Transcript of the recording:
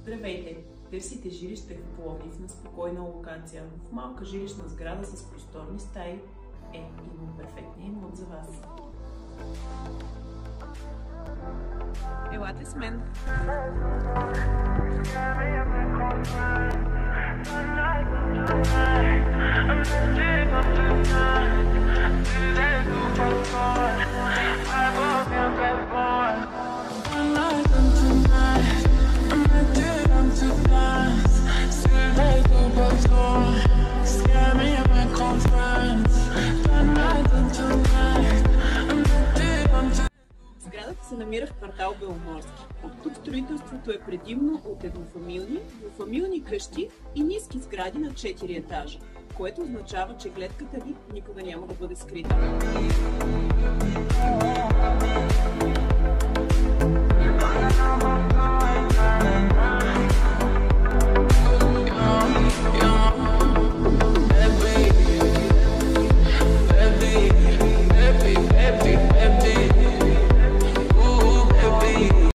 Здравейте! Търсите жилище в Пловдив на спокойна локация, в малка жилищна сграда с просторни стаи. Имам перфектния имот за вас. Елате с мен! Сградата се намира в квартал Беломорски. Тук строителството е предимно от еднофамилни, двуфамилни къщи и ниски сгради на 4 етажа, което означава, че гледката ви никога няма да бъде скрита.